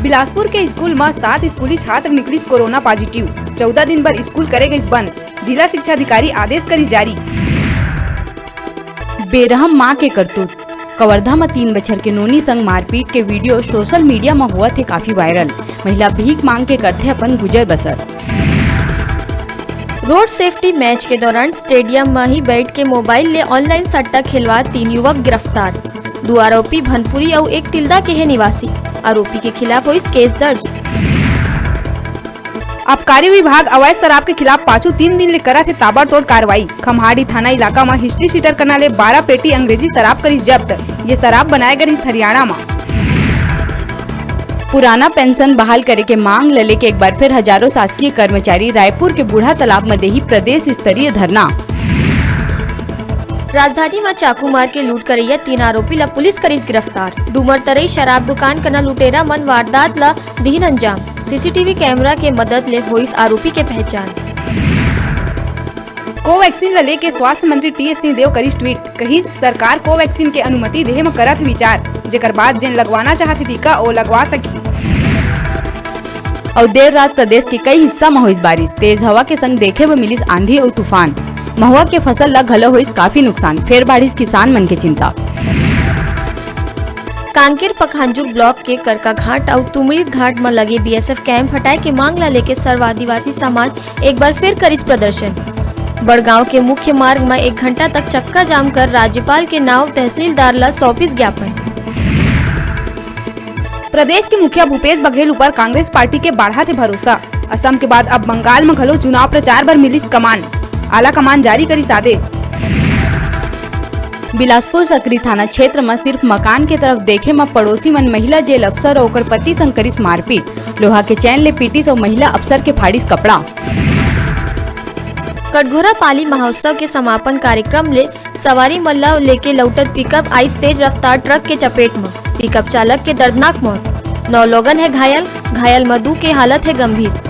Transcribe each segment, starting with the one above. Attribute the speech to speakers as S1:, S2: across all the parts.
S1: बिलासपुर के स्कूल में 7 स्कूली छात्र निकली कोरोना पॉजिटिव। 14 दिन पर स्कूल करेगा बंद। जिला शिक्षा अधिकारी आदेश करी जारी।
S2: बेरहम मां के करतूत। कवर्धा में 3 बछर के नोनी संग मारपीट के वीडियो सोशल मीडिया में हुआ थे काफी वायरल। महिला भीख मांग के करते अपन गुजर बसर।
S3: रोड सेफ्टी मैच के दौरान स्टेडियम में ही बैठ के मोबाइल ले ऑनलाइन सट्टा खिलवा 3 युवक गिरफ्तार। 2 आरोपी भनपुरी और 1 तिल्दा के है निवासी। आरोपी के खिलाफ हुई केस दर्ज।
S1: आबकारी विभाग अवैध शराब के खिलाफ 3 दिन ले करा थे ताबड़तोड़ कार्रवाई। खमहाड़ी थाना इलाका में हिस्ट्री सीटर करना ले 12 पेटी अंग्रेजी शराब करी जब्त। ये शराब बनाए गई हरियाणा में।
S2: पुराना पेंशन बहाल करे के मांग ले के एक बार फिर हजारों शासकीय कर्मचारी रायपुर के बूढ़ा तालाब में देही प्रदेश स्तरीय धरना।
S3: राजधानी में चाकू मार के लूट करैया 3 आरोपी ला पुलिस करीस गिरफ्तार। डूमर तरई शराब दुकान कना लुटेरा मन वारदात ला दीन अंजाम। सीसीटीवी कैमरा के मदद ले होइस आरोपी के पहचान।
S1: कोवैक्सीन ले के स्वास्थ्य मंत्री टी.एस. सिंहदेव करीस ट्वीट। कही सरकार कोवैक्सीन के अनुमति देहे में करत विचार। जेकर बाद जिन लगवाना चाहती टीका ओ लगवा सकी।
S2: और देर रात प्रदेश के कई हिस्सा में हुई बारिश। तेज हवा के संग देखे में मिलिस आंधी और तूफान। महुआ के फसल ला घलो हुई काफी नुकसान। फिर बारिश किसान मन के चिंता।
S3: कांकेर पखांजूर ब्लॉक के करका घाट और तुमरीद घाट में लगे बीएसएफ कैंप हटाए के मांग ला लेके सर्व आदिवासी समाज एक बार फिर करीस प्रदर्शन। बड़गांव के मुख्य मार्ग में 1 घंटा तक चक्का जाम कर राज्यपाल के नाव तहसीलदार ला सौंपिस ज्ञापन।
S1: प्रदेश के मुखिया भूपेश बघेल ऊपर कांग्रेस पार्टी के बढ़ा थे भरोसा। असम के बाद अब बंगाल में घलो चुनाव प्रचार पर मिलिस कमान। आला कमान जारी करी आदेश।
S2: बिलासपुर सकरी थाना क्षेत्र में सिर्फ मकान के तरफ देखे में पड़ोसी मन महिला जेल अफसर और ओकर पति संग करिस मारपीट। लोहा के चैन ले पीटिस और महिला अफसर के फाड़िस कपड़ा।
S3: कटघोरा पाली महोत्सव के समापन कार्यक्रम ले सवारी मल्ला लेके लौटत पिकअप आइस तेज रफ्तार ट्रक के चपेट में। पिकअप चालक के दर्दनाक मौत। 9 लोगन है घायल मधु के हालत है गंभीर।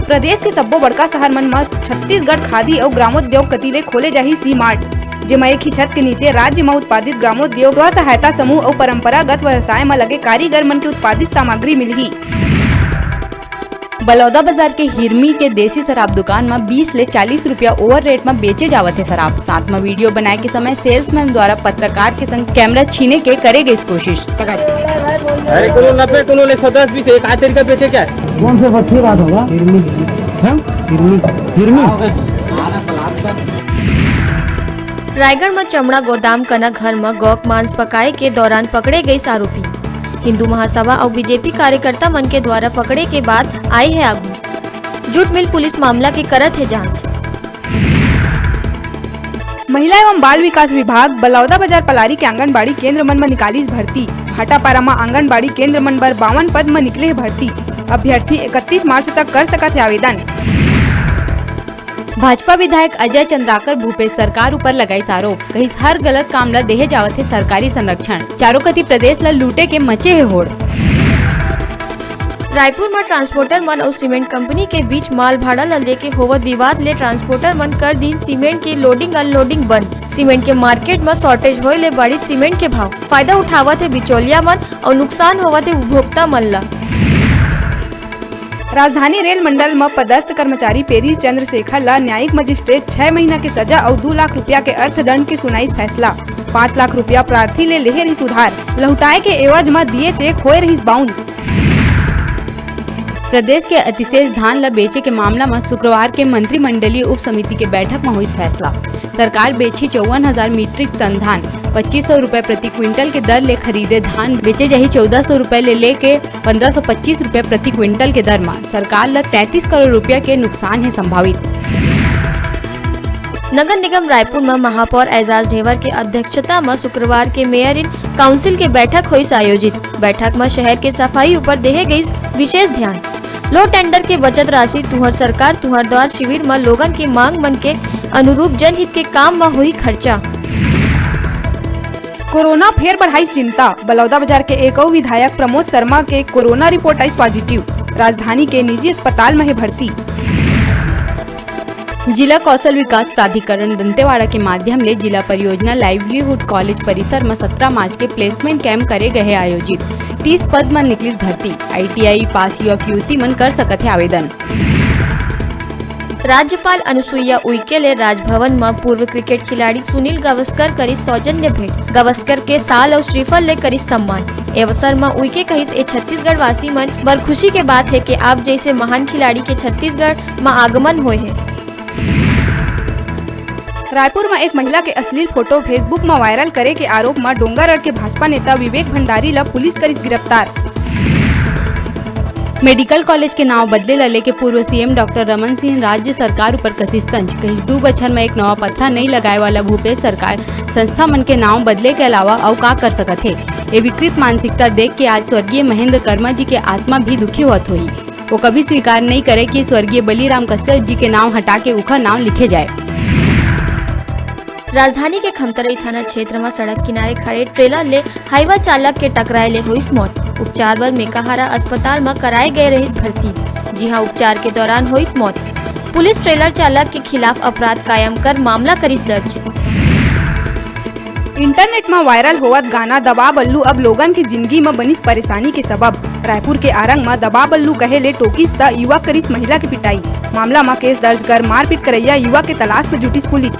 S1: प्रदेश के सब्बो बड़का शहर मन में छत्तीसगढ़ खादी और ग्रामोद्योग कतीले खोले जाही सी मार्ट। जेमा एक ही छत के नीचे राज्य में उत्पादित ग्रामोद्योग स्व सहायता समूह और परंपरागत व्यवसाय में लगे कारीगर मन के उत्पादित सामग्री मिलही।
S2: बलौदा बाजार के हिरमी के देसी शराब दुकान में 20 ले 40 रुपया ओवर रेट में बेचे जावत है शराब। साथ में वीडियो बनाए के समय सेल्समैन द्वारा पत्रकार के संग कैमरा छीने के करे गई कोशिश।
S4: अरे कोनो 90 कोनो 110 20 एक आते का बेचे क्या?
S5: कौन से बच्चे बात होगा? हिरमी
S3: रायगढ़ में चमड़ा गोदाम कना घर में गौक मांस पकाए के दौरान पकड़े गए आरोपी। हिंदू महासभा और बीजेपी कार्यकर्ता मन के द्वारा पकड़े के बाद आए है आगू। जूट मिल पुलिस मामला के करत है जांच।
S1: महिला एवं बाल विकास विभाग बलौदा बाजार पलारी के आंगनबाड़ी केंद्र मन में निकालीस भर्ती। भाटापारा में आंगनबाड़ी केंद्र मन पर 52 पद में निकले है भर्ती। अभ्यर्थी 31 मार्च तक कर सकत है आवेदन।
S2: भाजपा विधायक अजय चंद्राकर भूपेश सरकार ऊपर लगाई आरोप। कहीं हर गलत काम ला देहे जावत है सरकारी संरक्षण। चारों कति प्रदेश ला लूटे के मचे है होड़।
S3: रायपुर में ट्रांसपोर्टर मन और सीमेंट कंपनी के बीच माल भाड़ा ला लेके होवत विवाद ले ट्रांसपोर्टर मन कर दिन सीमेंट की लोडिंग अनलोडिंग बंद। सीमेंट के मार्केट में शॉर्टेज होए ले बढ़ी सीमेंट के भाव। फायदा उठावत है बिचौलिया मन और नुकसान होवत है उपभोक्ता मन ला।
S1: राजधानी रेल मंडल में पदस्थ कर्मचारी पेरी चंद्रशेखर ला न्यायिक मजिस्ट्रेट 6 महीना के सजा और 2 लाख रुपया के अर्थदंड की सुनाई फैसला। 5 लाख रुपया प्रार्थी ले लेहे रही सुधार। लौटाए के एवज में दिए चेक होए रही बाउंस।
S2: प्रदेश के अतिशेष धान ला बेचे के मामला में शुक्रवार के मंत्रिमंडलीय उप समिति के बैठक में हुई फैसला। सरकार बेची 54,000 मीट्रिक टन धान। 2500 रुपए प्रति क्विंटल के दर ले खरीदे धान बेचे जाही 1400 रुपए ले लेके 1525 रुपए प्रति क्विंटल के दर में। सरकार ला 33 करोड़ रुपया के नुकसान है संभावित।
S3: नगर निगम रायपुर में महापौर एजाज ढेवर के अध्यक्षता में शुक्रवार के मेयर इन काउंसिल के बैठक हुई आयोजित। बैठक में शहर के सफाई ऊपर देहे गई विशेष ध्यान। लो टेंडर के बचत राशि तुहर सरकार तुहर द्वार शिविर में लोगन की मांग मन के अनुरूप जनहित के काम में हुई खर्चा।
S1: कोरोना फिर बढ़ाई चिंता। बलौदा बाजार के एक और विधायक प्रमोद शर्मा के कोरोना रिपोर्ट आई पॉजिटिव। राजधानी के निजी अस्पताल में है भर्ती।
S2: जिला कौशल विकास प्राधिकरण दंतेवाड़ा के माध्यम ले जिला परियोजना लाइवलीहुड कॉलेज परिसर में 17 मार्च के प्लेसमेंट कैंप करे गए आयोजित 30 पद में निकली भर्ती। ITI पास युवक युवती मन कर सकत है आवेदन।
S3: राज्यपाल अनुसुईया उइके ले राजभवन में पूर्व क्रिकेट खिलाड़ी सुनील गावस्कर करी सौजन्य भेंट। गावस्कर के साल और श्रीफल ले करी सम्मान। अवसर में उइके कहिस ए छत्तीसगढ़ वासी मन बर खुशी के बात है कि आप जैसे महान खिलाड़ी के छत्तीसगढ़ में आगमन हुए हैं।
S1: रायपुर में एक महिला के अश्लील फोटो फेसबुक में वायरल करे के आरोप में डोंगरगढ़ के भाजपा नेता विवेक भंडारी ला पुलिस करिस गिरफ्तार।
S2: मेडिकल कॉलेज के नाम बदले लले के पूर्व CM डॉक्टर रमन सिंह राज्य सरकार ऊपर कसिस तंज। कहीं 2 बछर में एक नवा पत्थर नहीं लगाए वाला भूपेश सरकार संस्था मन के नाम बदले के अलावा अव का कर सकत है। ये विकृत मानसिकता देख के आज स्वर्गीय महेंद्र कर्मा जी के आत्मा भी दुखी होत हुई। वो कभी स्वीकार नहीं करे कि स्वर्गीय बलीराम कश्यप जी के नाम हटा के उखर नाम लिखे जाए।
S3: राजधानी के खमतराई थाना क्षेत्र में सड़क किनारे खड़े ट्रेलर ले हाईवा चालक के टकराए ले हुई मौत। उपचार बर मेकाहारा अस्पताल में कराए गए रही भर्ती। जी हां, उपचार के दौरान हुई मौत। पुलिस ट्रेलर चालक के खिलाफ अपराध कायम कर मामला करिस दर्ज।
S1: इंटरनेट में वायरल होवत गाना दबा बल्लू अब लोगन की जिंदगी में बनिस परेशानी के सबब। रायपुर के आरंग में दबा बल्लू कहे ले टोकिस त युवा करिस महिला की पिटाई। मामला में केस दर्ज कर मारपीट करैया युवा के तलाश में जुटिस पुलिस।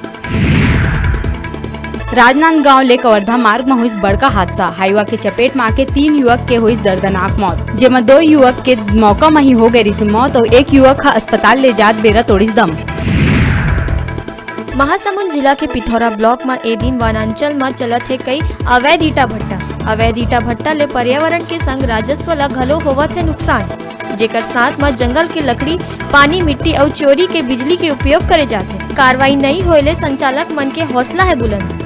S2: राजनांदगांव ले कवर्धा मार्ग में हुई बड़का हादसा। हाईवा के चपेट में आके 3 युवक के हुई दर्दनाक मौत, जेमा 2 युवक के मौका में ही हो गई रिस मौत और 1 युवक अस्पताल ले जात बेरा तोड़िस दम।
S3: महासमुंद जिला के पिथौरा ब्लॉक में ए दिन वनांचल में चलत है कई अवैध ईटा भट्टा। अवैध ईटा भट्टा ले पर्यावरण के संग राजस्व ला घलो होवत है नुकसान, जेकर साथ में जंगल के लकड़ी, पानी, मिट्टी और चोरी के बिजली के उपयोग करे जाते। कार्रवाई नहीं होए ले संचालक मन के हौसला है बुलंद।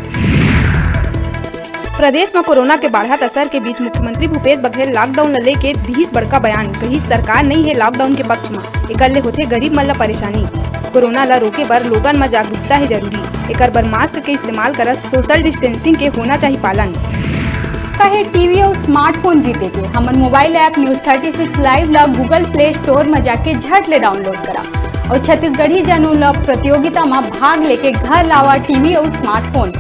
S1: प्रदेश में कोरोना के बढ़त असर के बीच मुख्यमंत्री भूपेश बघेल लॉकडाउन ले के दिस बड़का बयान। कही सरकार नहीं है लॉकडाउन के पक्ष में, एकर ले होथे गरीब मन ला परेशानी। कोरोना ला रोके बर लोगन में जागरूकता है जरूरी। एकर बर मास्क के इस्तेमाल करस, सोशल डिस्टेंसिंग के होना चाहिए पालन।
S6: कहे टीवी और स्मार्टफोन जीते के हमन मोबाइल ऐप न्यूज 36 लाइव ला गूगल प्ले स्टोर में जाके झट ले डाउनलोड करा और छत्तीसगढ़ी जनू ला प्रतियोगिता में भाग लेके घर लावा टीवी और स्मार्टफोन।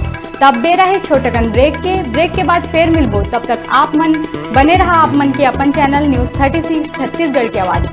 S6: तब बेरा है छोटकन ब्रेक के बाद फिर मिलबो। तब तक आप मन बने रहा आप मन के अपन चैनल न्यूज 36 छत्तीसगढ़ की आवाज।